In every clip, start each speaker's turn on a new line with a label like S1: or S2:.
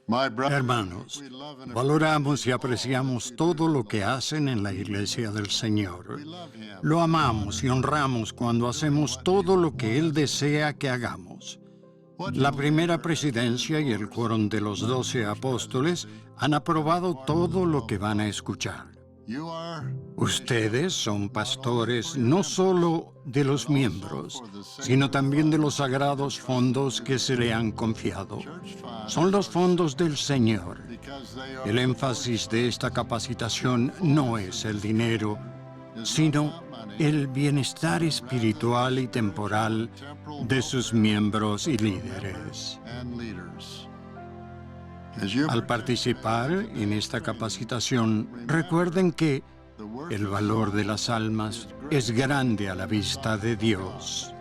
S1: Hermanos, valoramos y apreciamos todo lo que hacen en la Iglesia del Señor. Lo amamos y honramos cuando hacemos todo lo que Él desea que hagamos. La primera presidencia y el quórum de los 12 apóstoles han aprobado todo lo que van a escuchar. Ustedes son pastores no solo de los miembros, sino también de los sagrados fondos que se le han confiado. Son los fondos del Señor. El énfasis de esta capacitación no es el dinero, sino el bienestar espiritual y temporal de sus miembros y líderes. Al participar en esta capacitación, recuerden que el valor de las almas es grande a la vista de Dios.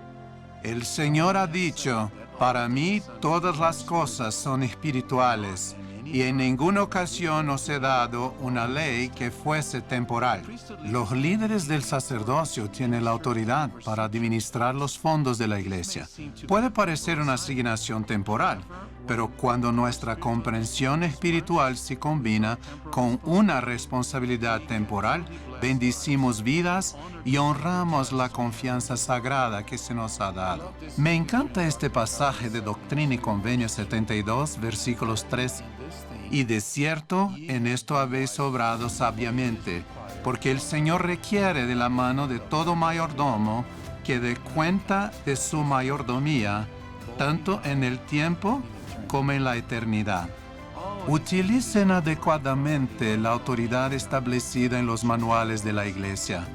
S2: El Señor ha dicho, para mí todas las cosas son espirituales, y en ninguna ocasión os he dado una ley que fuese temporal. Los líderes del sacerdocio tienen la autoridad para administrar los fondos de la iglesia. Puede parecer una asignación temporal, pero cuando nuestra comprensión espiritual se combina con una responsabilidad temporal, bendecimos vidas y honramos la confianza sagrada que se nos ha dado. Me encanta este pasaje de Doctrina y Convenio 72, versículos 3. Y de cierto, en esto habéis obrado sabiamente, porque el Señor requiere de la mano de todo mayordomo que dé cuenta de su mayordomía, tanto en el tiempo como en la eternidad. Utilicen adecuadamente la autoridad establecida en los manuales de la Iglesia.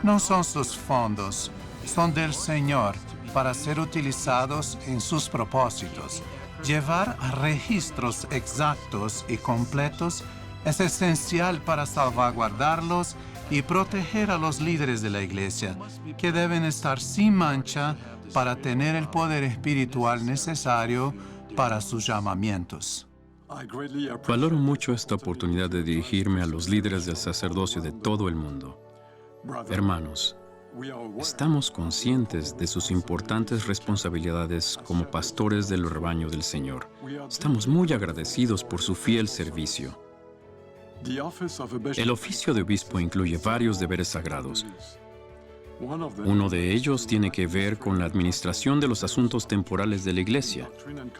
S2: No son sus fondos, son del Señor para ser utilizados en sus propósitos. Llevar registros exactos y completos es esencial para salvaguardarlos y proteger a los líderes de la Iglesia, que deben estar sin mancha para tener el poder espiritual necesario para sus llamamientos.
S3: Valoro mucho esta oportunidad de dirigirme a los líderes del sacerdocio de todo el mundo. Hermanos, estamos conscientes de sus importantes responsabilidades como pastores del rebaño del Señor. Estamos muy agradecidos por su fiel servicio. El oficio de obispo incluye varios deberes sagrados. Uno de ellos tiene que ver con la administración de los asuntos temporales de la Iglesia.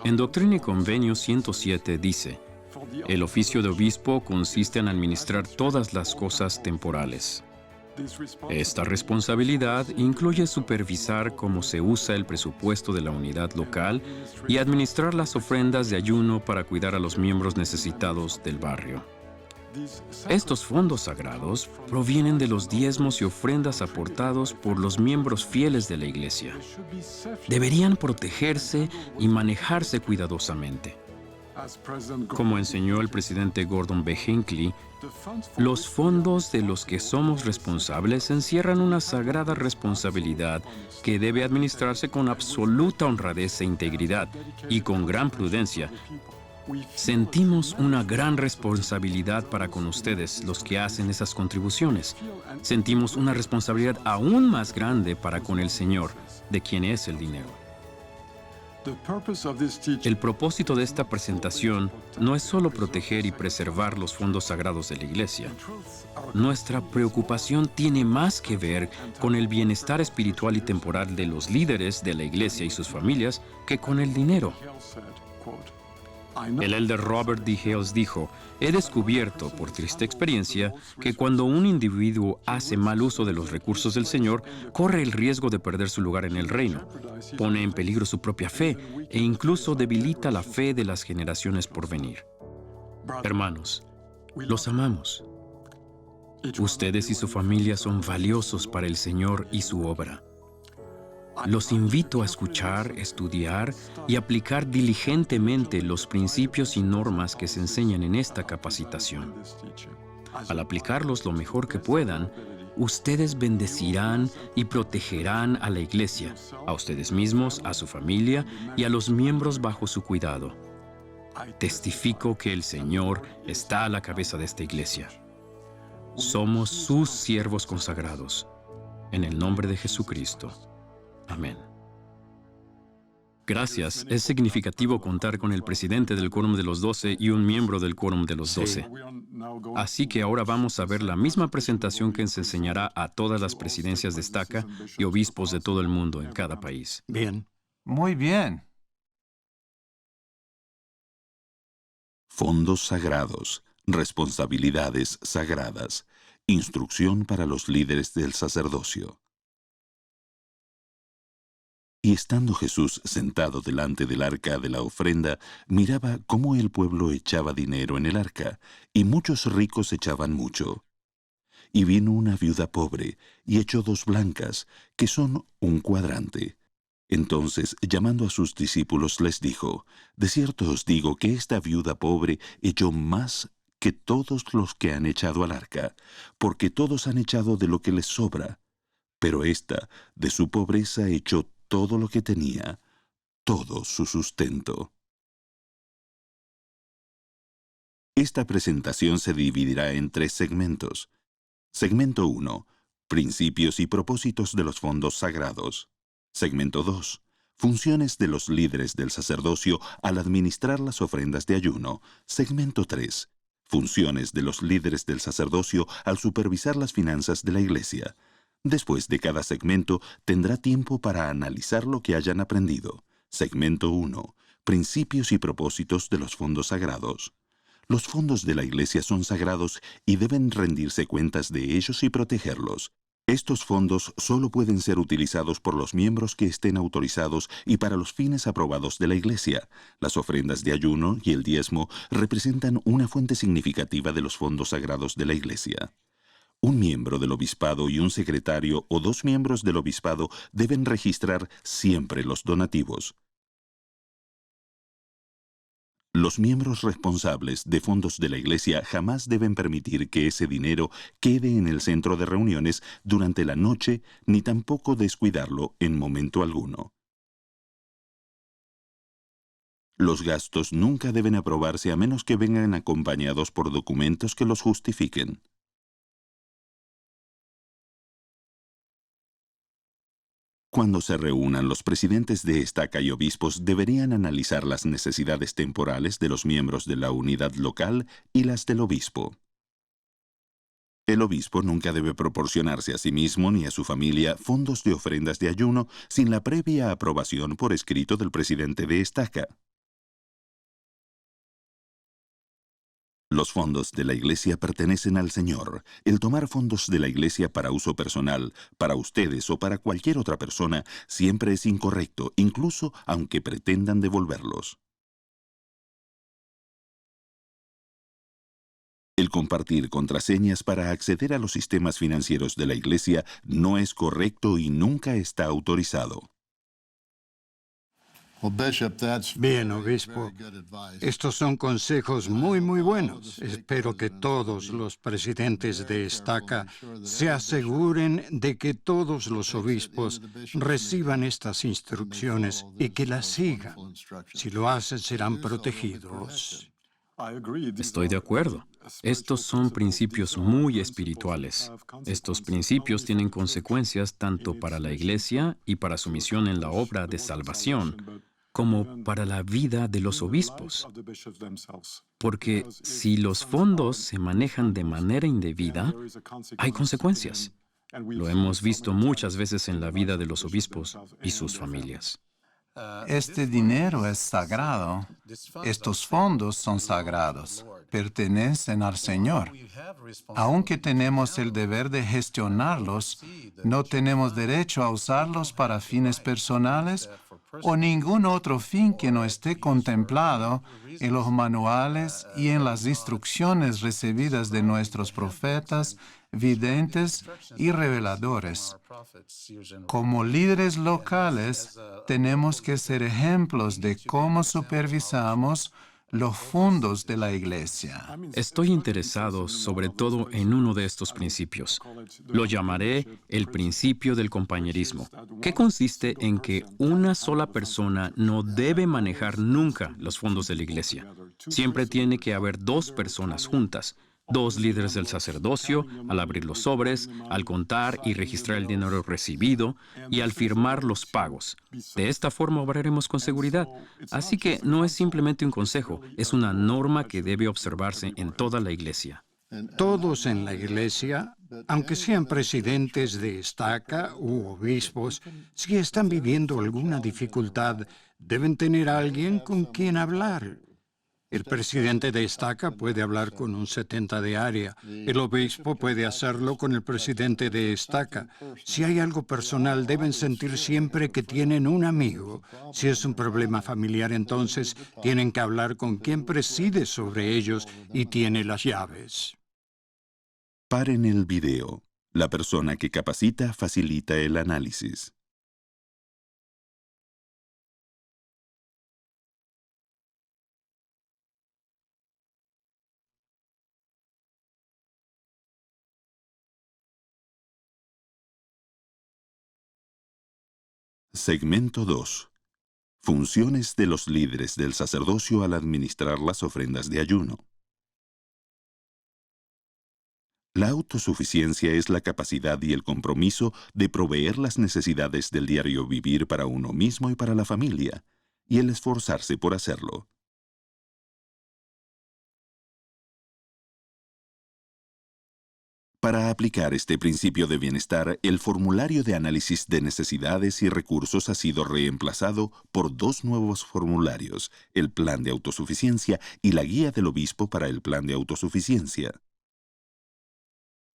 S3: En Doctrina y Convenio 107 dice, el oficio de obispo consiste en administrar todas las cosas temporales. Esta responsabilidad incluye supervisar cómo se usa el presupuesto de la unidad local y administrar las ofrendas de ayuno para cuidar a los miembros necesitados del barrio. Estos fondos sagrados provienen de los diezmos y ofrendas aportados por los miembros fieles de la Iglesia. Deberían protegerse y manejarse cuidadosamente. Como enseñó el presidente Gordon B. Hinckley, los fondos de los que somos responsables encierran una sagrada responsabilidad que debe administrarse con absoluta honradez e integridad y con gran prudencia. Sentimos una gran responsabilidad para con ustedes, los que hacen esas contribuciones. Sentimos una responsabilidad aún más grande para con el Señor, de quien es el dinero. El propósito de esta presentación no es solo proteger y preservar los fondos sagrados de la Iglesia. Nuestra preocupación tiene más que ver con el bienestar espiritual y temporal de los líderes de la Iglesia y sus familias que con el dinero. El elder Robert D. Hales dijo, he descubierto, por triste experiencia, que cuando un individuo hace mal uso de los recursos del Señor, corre el riesgo de perder su lugar en el reino, pone en peligro su propia fe e incluso debilita la fe de las generaciones por venir. Hermanos, los amamos. Ustedes y su familia son valiosos para el Señor y su obra. Los invito a escuchar, estudiar y aplicar diligentemente los principios y normas que se enseñan en esta capacitación. Al aplicarlos lo mejor que puedan, ustedes bendecirán y protegerán a la Iglesia, a ustedes mismos, a su familia y a los miembros bajo su cuidado. Testifico que el Señor está a la cabeza de esta Iglesia. Somos sus siervos consagrados. En el nombre de Jesucristo. Amén. Gracias. Es significativo contar con el presidente del Quórum de los 12 y un miembro del Quórum de los 12. Así que ahora vamos a ver la misma presentación que se enseñará a todas las presidencias de estaca y obispos de todo el mundo en cada país.
S1: Bien.
S2: Muy bien.
S4: Fondos sagrados, responsabilidades sagradas, instrucción para los líderes del sacerdocio. Y estando Jesús sentado delante del arca de la ofrenda, miraba cómo el pueblo echaba dinero en el arca, y muchos ricos echaban mucho. Y vino una viuda pobre, y echó 2 blancas, que son un cuadrante. Entonces, llamando a sus discípulos, les dijo: De cierto os digo que esta viuda pobre echó más que todos los que han echado al arca, porque todos han echado de lo que les sobra. Pero ésta, de su pobreza, echó todo lo que tenía, todo su sustento. Esta presentación se dividirá en 3 segmentos. Segmento 1. Principios y propósitos de los fondos sagrados. Segmento 2. Funciones de los líderes del sacerdocio al administrar las ofrendas de ayuno. Segmento 3. Funciones de los líderes del sacerdocio al supervisar las finanzas de la iglesia. Después de cada segmento, tendrá tiempo para analizar lo que hayan aprendido. Segmento 1. Principios y propósitos de los fondos sagrados. Los fondos de la iglesia son sagrados y deben rendirse cuentas de ellos y protegerlos. Estos fondos solo pueden ser utilizados por los miembros que estén autorizados y para los fines aprobados de la iglesia. Las ofrendas de ayuno y el diezmo representan una fuente significativa de los fondos sagrados de la iglesia. Un miembro del obispado y un secretario o 2 miembros del obispado deben registrar siempre los donativos. Los miembros responsables de fondos de la iglesia jamás deben permitir que ese dinero quede en el centro de reuniones durante la noche, ni tampoco descuidarlo en momento alguno. Los gastos nunca deben aprobarse a menos que vengan acompañados por documentos que los justifiquen. Cuando se reúnan, los presidentes de estaca y obispos deberían analizar las necesidades temporales de los miembros de la unidad local y las del obispo. El obispo nunca debe proporcionarse a sí mismo ni a su familia fondos de ofrendas de ayuno sin la previa aprobación por escrito del presidente de estaca. Los fondos de la iglesia pertenecen al Señor. El tomar fondos de la iglesia para uso personal, para ustedes o para cualquier otra persona, siempre es incorrecto, incluso aunque pretendan devolverlos. El compartir contraseñas para acceder a los sistemas financieros de la iglesia no es correcto y nunca está autorizado.
S1: Bien, obispo. Estos son consejos muy buenos. Espero que todos los presidentes de estaca se aseguren de que todos los obispos reciban estas instrucciones y que las sigan. Si lo hacen, serán protegidos.
S3: Estoy de acuerdo. Estos son principios muy espirituales. Estos principios tienen consecuencias tanto para la iglesia y para su misión en la obra de salvación, como para la vida de los obispos. Porque si los fondos se manejan de manera indebida, hay consecuencias. Lo hemos visto muchas veces en la vida de los obispos y sus familias.
S2: Este dinero es sagrado. Estos fondos son sagrados. Pertenecen al Señor. Aunque tenemos el deber de gestionarlos, no tenemos derecho a usarlos para fines personales o ningún otro fin que no esté contemplado en los manuales y en las instrucciones recibidas de nuestros profetas, videntes y reveladores. Como líderes locales, tenemos que ser ejemplos de cómo supervisamos los fondos de la iglesia.
S3: Estoy interesado sobre todo en uno de estos principios. Lo llamaré el principio del compañerismo, que consiste en que una sola persona no debe manejar nunca los fondos de la iglesia. Siempre tiene que haber 2 personas juntas, 2 líderes del sacerdocio al abrir los sobres, al contar y registrar el dinero recibido y al firmar los pagos. De esta forma obraremos con seguridad. Así que no es simplemente un consejo, es una norma que debe observarse en toda la iglesia.
S1: Todos en la iglesia, aunque sean presidentes de estaca u obispos, si están viviendo alguna dificultad, deben tener a alguien con quien hablar. El presidente de estaca puede hablar con un 70 de área. El obispo puede hacerlo con el presidente de estaca. Si hay algo personal, deben sentir siempre que tienen un amigo. Si es un problema familiar, entonces tienen que hablar con quien preside sobre ellos y tiene las llaves.
S4: Paren el video. La persona que capacita facilita el análisis. Segmento 2. Funciones de los líderes del sacerdocio al administrar las ofrendas de ayuno. La autosuficiencia es la capacidad y el compromiso de proveer las necesidades del diario vivir para uno mismo y para la familia, y el esforzarse por hacerlo. Para aplicar este principio de bienestar, el formulario de análisis de necesidades y recursos ha sido reemplazado por 2 nuevos formularios, el Plan de Autosuficiencia y la Guía del Obispo para el Plan de Autosuficiencia.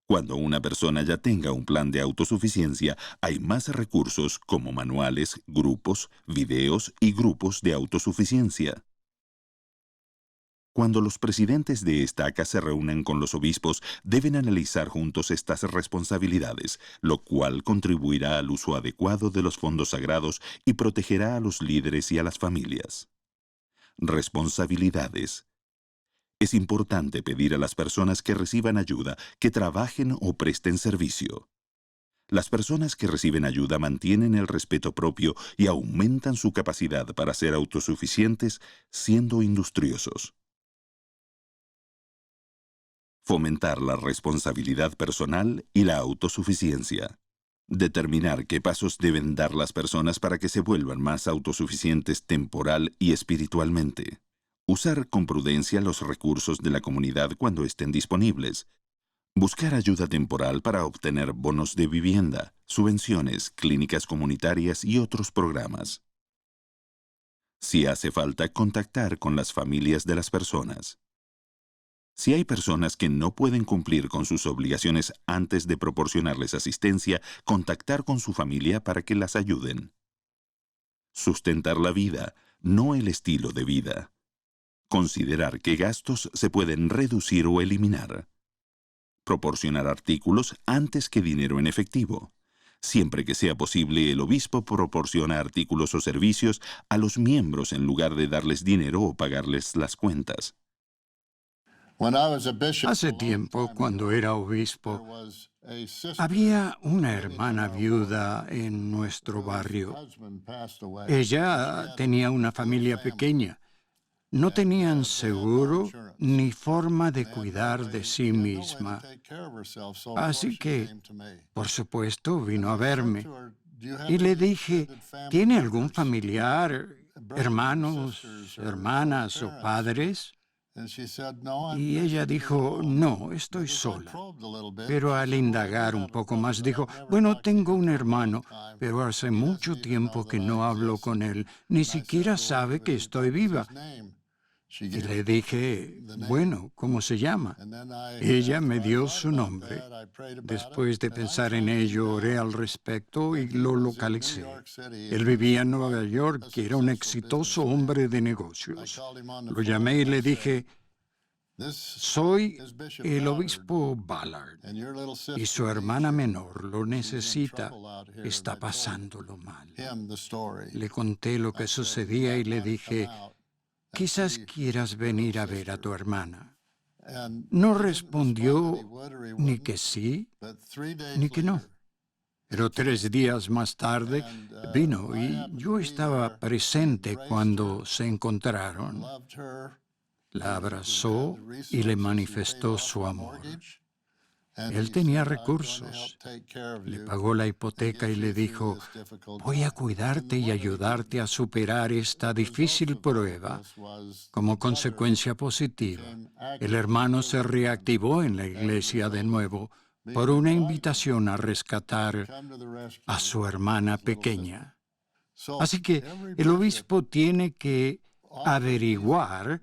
S4: Cuando una persona ya tenga un plan de autosuficiencia, hay más recursos como manuales, grupos, videos y grupos de autosuficiencia. Cuando los presidentes de estaca se reúnen con los obispos, deben analizar juntos estas responsabilidades, lo cual contribuirá al uso adecuado de los fondos sagrados y protegerá a los líderes y a las familias. Responsabilidades. Es importante pedir a las personas que reciban ayuda que trabajen o presten servicio. Las personas que reciben ayuda mantienen el respeto propio y aumentan su capacidad para ser autosuficientes siendo industriosos. Fomentar la responsabilidad personal y la autosuficiencia. Determinar qué pasos deben dar las personas para que se vuelvan más autosuficientes temporal y espiritualmente. Usar con prudencia los recursos de la comunidad cuando estén disponibles. Buscar ayuda temporal para obtener bonos de vivienda, subvenciones, clínicas comunitarias y otros programas. Si hace falta, contactar con las familias de las personas. Si hay personas que no pueden cumplir con sus obligaciones antes de proporcionarles asistencia, contactar con su familia para que las ayuden. Sustentar la vida, no el estilo de vida. Considerar qué gastos se pueden reducir o eliminar. Proporcionar artículos antes que dinero en efectivo. Siempre que sea posible, el obispo proporciona artículos o servicios a los miembros en lugar de darles dinero o pagarles las cuentas.
S1: Hace tiempo, cuando era obispo, había una hermana viuda en nuestro barrio. Ella tenía una familia pequeña. No tenían seguro ni forma de cuidar de sí misma. Así que, por supuesto, vino a verme. Y le dije, ¿tiene algún familiar, hermanos, hermanas o padres? Y ella dijo, no, estoy sola. Pero al indagar un poco más dijo, bueno, tengo un hermano, pero hace mucho tiempo que no hablo con él, ni siquiera sabe que estoy viva. Y le dije, bueno, ¿cómo se llama? Ella me dio su nombre. Después de pensar en ello, oré al respecto y lo localicé. Él vivía en Nueva York y era un exitoso hombre de negocios. Lo llamé y le dije, soy el obispo Ballard y su hermana menor lo necesita. Está pasándolo mal. Le conté lo que sucedía y le dije, quizás quieras venir a ver a tu hermana. No respondió ni que sí, ni que no. Pero 3 días más tarde vino y yo estaba presente cuando se encontraron. la abrazó y le manifestó su amor. Él tenía recursos. Le pagó la hipoteca y le dijo, voy a cuidarte y ayudarte a superar esta difícil prueba. Como consecuencia positiva, el hermano se reactivó en la iglesia de nuevo por una invitación a rescatar a su hermana pequeña. Así que el obispo tiene que averiguar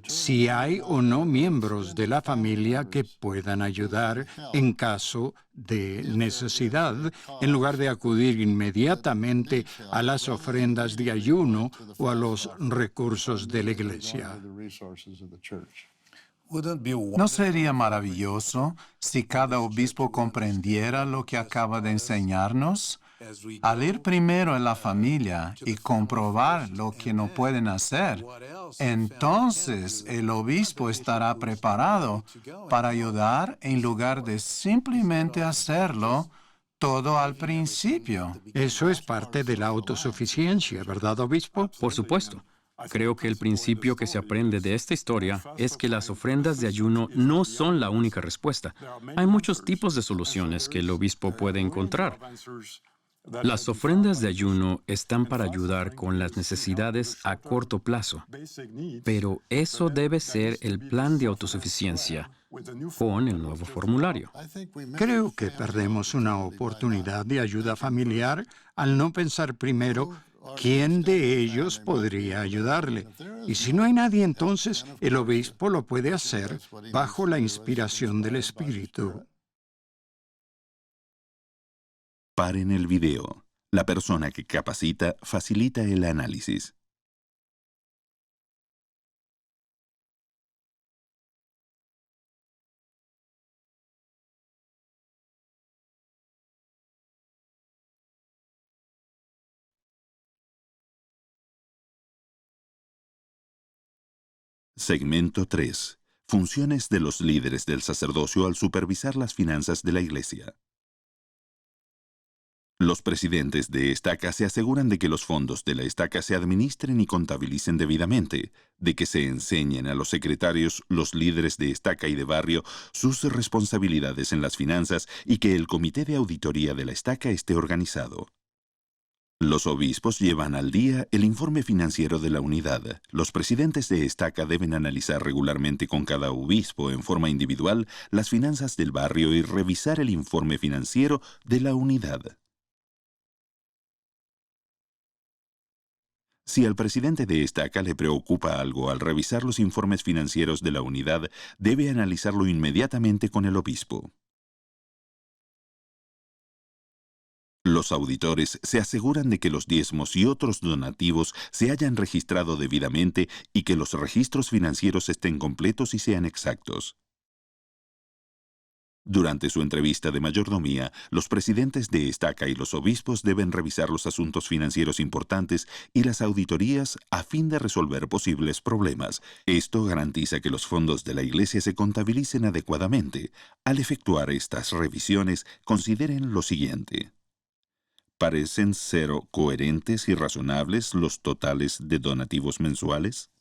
S1: si hay o no miembros de la familia que puedan ayudar en caso de necesidad, en lugar de acudir inmediatamente a las ofrendas de ayuno o a los recursos de la iglesia.
S2: ¿No sería maravilloso si cada obispo comprendiera lo que acaba de enseñarnos? Al ir primero en la familia y comprobar lo que no pueden hacer, entonces el obispo estará preparado para ayudar en lugar de simplemente hacerlo todo al principio.
S1: Eso es parte de la autosuficiencia, ¿verdad, obispo?
S3: Por supuesto. Creo que el principio que se aprende de esta historia es que las ofrendas de ayuno no son la única respuesta. Hay muchos tipos de soluciones que el obispo puede encontrar. Las ofrendas de ayuno están para ayudar con las necesidades a corto plazo, pero eso debe ser el plan de autosuficiencia con el nuevo formulario.
S1: Creo que perdemos una oportunidad de ayuda familiar al no pensar primero quién de ellos podría ayudarle. Y si no hay nadie, entonces el obispo lo puede hacer bajo la inspiración del Espíritu.
S4: Paren el video. La persona que capacita facilita el análisis. Segmento 3. Funciones de los líderes del sacerdocio al supervisar las finanzas de la Iglesia. Los presidentes de estaca se aseguran de que los fondos de la estaca se administren y contabilicen debidamente, de que se enseñen a los secretarios, los líderes de estaca y de barrio, sus responsabilidades en las finanzas y que el comité de auditoría de la estaca esté organizado. Los obispos llevan al día el informe financiero de la unidad. Los presidentes de estaca deben analizar regularmente con cada obispo en forma individual las finanzas del barrio y revisar el informe financiero de la unidad. Si al presidente de estaca le preocupa algo al revisar los informes financieros de la unidad, debe analizarlo inmediatamente con el obispo. Los auditores se aseguran de que los diezmos y otros donativos se hayan registrado debidamente y que los registros financieros estén completos y sean exactos. Durante su entrevista de mayordomía, los presidentes de estaca y los obispos deben revisar los asuntos financieros importantes y las auditorías a fin de resolver posibles problemas. Esto garantiza que los fondos de la Iglesia se contabilicen adecuadamente. Al efectuar estas revisiones, consideren lo siguiente. ¿Parecen ser coherentes y razonables los totales de donativos mensuales?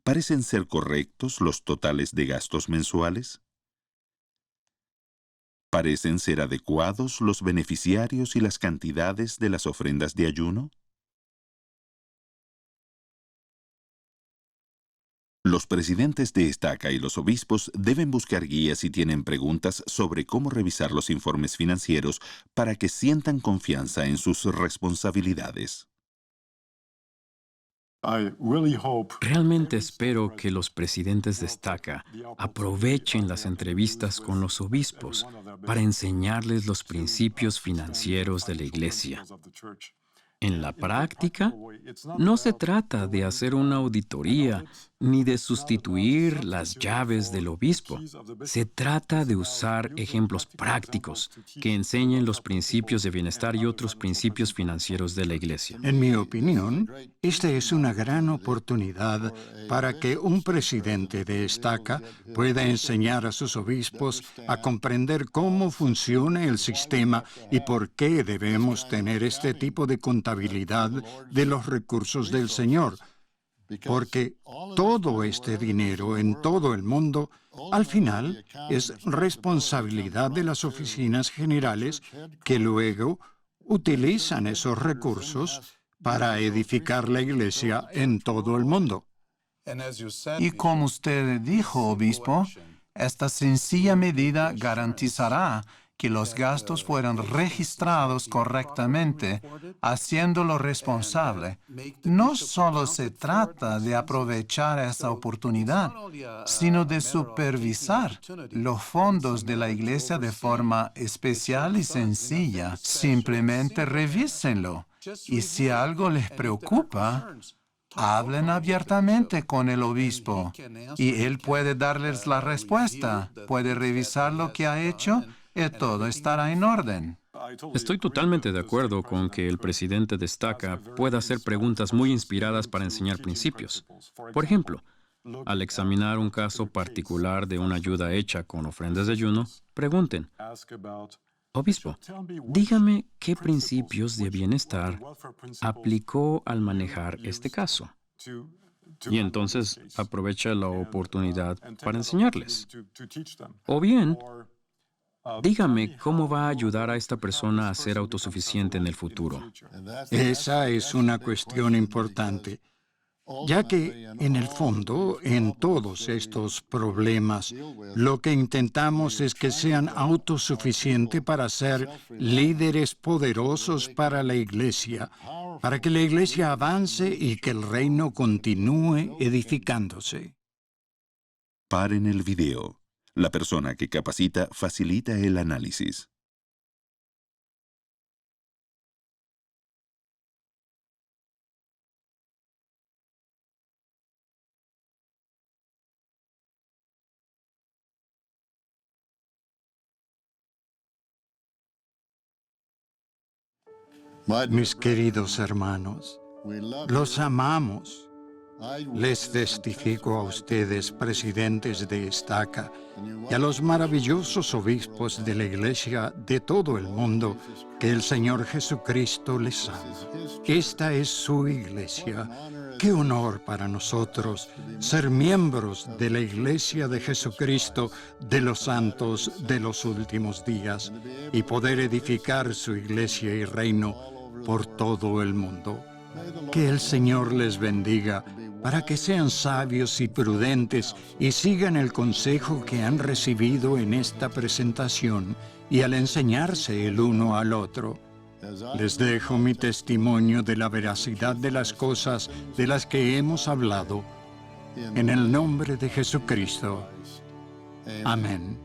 S4: ¿Parecen ser correctos los totales de gastos mensuales? ¿Parecen ser adecuados los beneficiarios y las cantidades de las ofrendas de ayuno? Los presidentes de estaca y los obispos deben buscar guías si tienen preguntas sobre cómo revisar los informes financieros para que sientan confianza en sus responsabilidades.
S3: Realmente espero que los presidentes de estaca aprovechen las entrevistas con los obispos para enseñarles los principios financieros de la Iglesia. En la práctica, no se trata de hacer una auditoría ni de sustituir las llaves del obispo. Se trata de usar ejemplos prácticos que enseñen los principios de bienestar y otros principios financieros de la Iglesia.
S1: En mi opinión, esta es una gran oportunidad para que un presidente de estaca pueda enseñar a sus obispos a comprender cómo funciona el sistema y por qué debemos tener este tipo de contabilidad de los recursos del Señor. porque todo este dinero en todo el mundo, al final, es responsabilidad de las oficinas generales que luego utilizan esos recursos para edificar la iglesia en todo el mundo.
S2: Y como usted dijo, obispo, esta sencilla medida garantizará que los gastos fueran registrados correctamente, haciéndolo responsable. No solo se trata de aprovechar esa oportunidad, sino de supervisar los fondos de la iglesia de forma especial y sencilla. Simplemente revísenlo. Y si algo les preocupa, hablen abiertamente con el obispo y él puede darles la respuesta, puede revisar lo que ha hecho y todo estará en orden.
S3: Estoy totalmente de acuerdo con que el presidente de Estaca pueda hacer preguntas muy inspiradas para enseñar principios. Por ejemplo, al examinar un caso particular de una ayuda hecha con ofrendas de ayuno, pregunten: Obispo, dígame qué principios de bienestar aplicó al manejar este caso. Y entonces aprovecha la oportunidad para enseñarles. O bien, dígame cómo va a ayudar a esta persona a ser autosuficiente en el futuro.
S1: Esa es una cuestión importante, ya que, en el fondo, en todos estos problemas, lo que intentamos es que sean autosuficientes para ser líderes poderosos para la iglesia, para que la iglesia avance y que el reino continúe edificándose.
S4: Paren el video. La persona que capacita facilita el análisis.
S1: Mis queridos hermanos, los amamos. Les testifico a ustedes, presidentes de Estaca, y a los maravillosos obispos de la Iglesia de todo el mundo, que el Señor Jesucristo les ama. Esta es su Iglesia. Qué honor para nosotros ser miembros de la Iglesia de Jesucristo de los santos de los últimos días y poder edificar su Iglesia y reino por todo el mundo. Que el Señor les bendiga para que sean sabios y prudentes y sigan el consejo que han recibido en esta presentación y al enseñarse el uno al otro. Les dejo mi testimonio de la veracidad de las cosas de las que hemos hablado. En el nombre de Jesucristo. Amén.